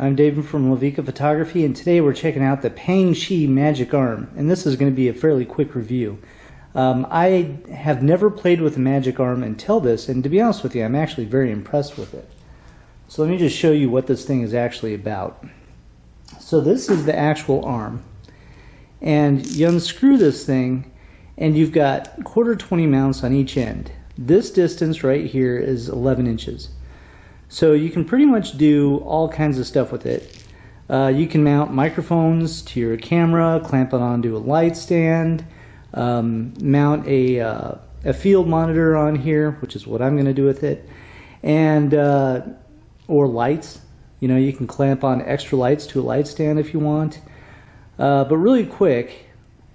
I'm David from Lavika Photography, and today we're checking out the Pangshi Magic Arm, and this is going to be a fairly quick review. I have never played with a Magic Arm until this, and to be honest with you, I'm actually very impressed with it. So let me just show you what this thing is actually about. So this is the actual arm, and you unscrew this thing, and you've got 1/4-20 mounts on each end. This distance right here is 11 inches. So you can pretty much do all kinds of stuff with it. You can mount microphones to your camera, clamp it onto a light stand, mount a field monitor on here, which is what I'm going to do with it, and or lights. You know, you can clamp on extra lights to a light stand if you want. But really quick,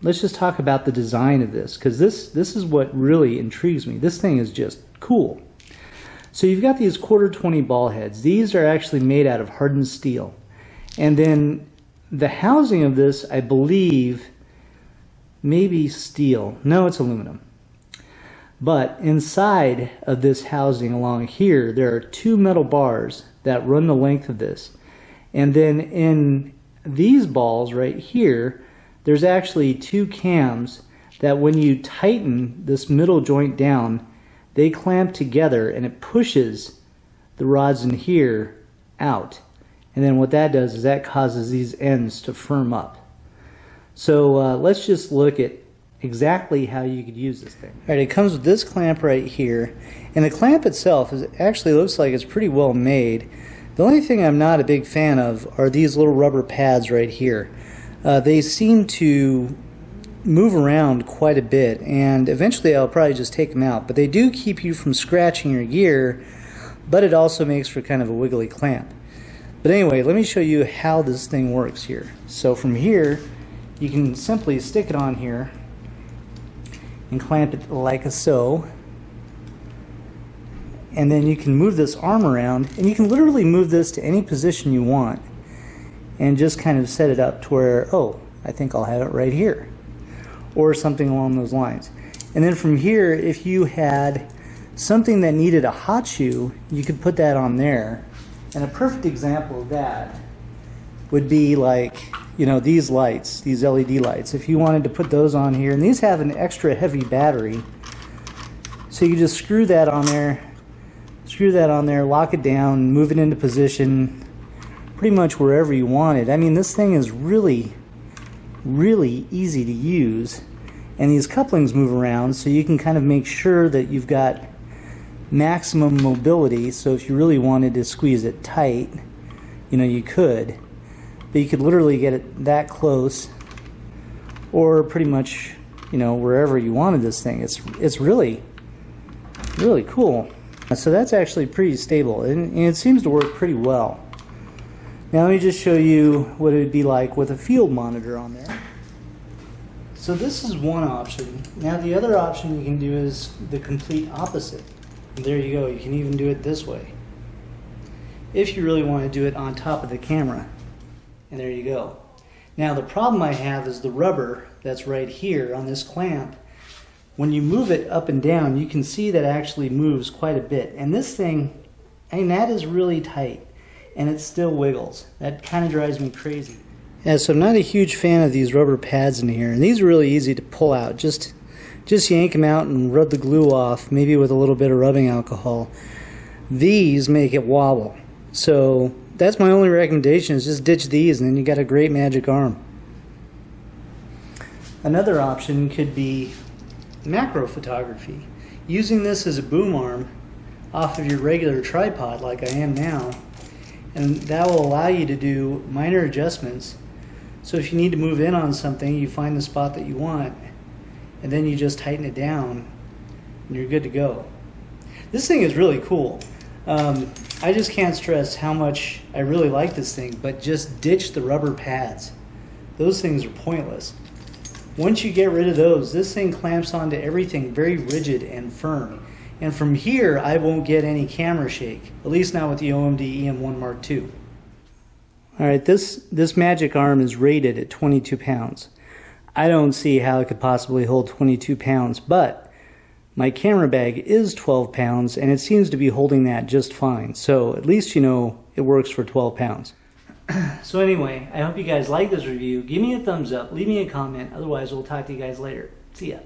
let's just talk about the design of this, because this is what really intrigues me. This thing is just cool. So you've got these 1/4-20 ball heads. These are actually made out of hardened steel. And then the housing of this, I believe, maybe steel. No, it's aluminum. But inside of this housing along here, there are 2 metal bars that run the length of this. And then in these balls right here, there's actually 2 cams that when you tighten this middle joint down, they clamp together and it pushes the rods in here out. And then what that does is that causes these ends to firm up. So let's just look at exactly how you could use this thing. All right, it comes with this clamp right here, and the clamp itself actually looks like it's pretty well made. The only thing I'm not a big fan of are these little rubber pads right here. They seem to move around quite a bit, and eventually I'll probably just take them out, but they do keep you from scratching your gear, but it also makes for kind of a wiggly clamp. But anyway, let me show you how this thing works here. So from here, you can simply stick it on here and clamp it like so, and then you can move this arm around, and you can literally move this to any position you want and just kind of set it up to where, oh, I think I'll have it right here, or something along those lines. And then from here, if you had something that needed a hot shoe, you could put that on there. And a perfect example of that would be like, you know, these lights, these LED lights. If you wanted to put those on here, and these have an extra heavy battery, so you just screw that on there, lock it down, move it into position pretty much wherever you want it. I mean, this thing is really easy to use, and these couplings move around so you can kind of make sure that you've got maximum mobility. So if you really wanted to squeeze it tight, you know, you could, but you could literally get it that close, or pretty much, you know, wherever you wanted this thing. It's really cool. So that's actually pretty stable, and it seems to work pretty well. Now let me just show you what it would be like with a field monitor on there. So this is one option. Now the other option you can do is the complete opposite. And there you go, you can even do it this way, if you really want to do it on top of the camera. And there you go. Now the problem I have is the rubber that's right here on this clamp. When you move it up and down, you can see that it actually moves quite a bit. And this thing, I mean, that is really tight, and it still wiggles. That kind of drives me crazy. Yeah, so I'm not a huge fan of these rubber pads in here, and these are really easy to pull out. Just yank them out and rub the glue off, maybe with a little bit of rubbing alcohol. These make it wobble. So that's my only recommendation, is just ditch these, and then you got a great Magic Arm. Another option could be macro photography. Using this as a boom arm off of your regular tripod like I am now, and that will allow you to do minor adjustments. So if you need to move in on something, you find the spot that you want, and then you just tighten it down, and you're good to go. This thing is really cool. I just can't stress how much I really like this thing, but just ditch the rubber pads. Those things are pointless. Once you get rid of those, this thing clamps onto everything very rigid and firm. And from here, I won't get any camera shake, at least not with the OMD EM1 Mark II. All right, this Magic Arm is rated at 22 pounds. I don't see how it could possibly hold 22 pounds, but my camera bag is 12 pounds, and it seems to be holding that just fine. So at least you know it works for 12 pounds. So anyway, I hope you guys like this review. Give me a thumbs up, leave me a comment. Otherwise, we'll talk to you guys later. See ya.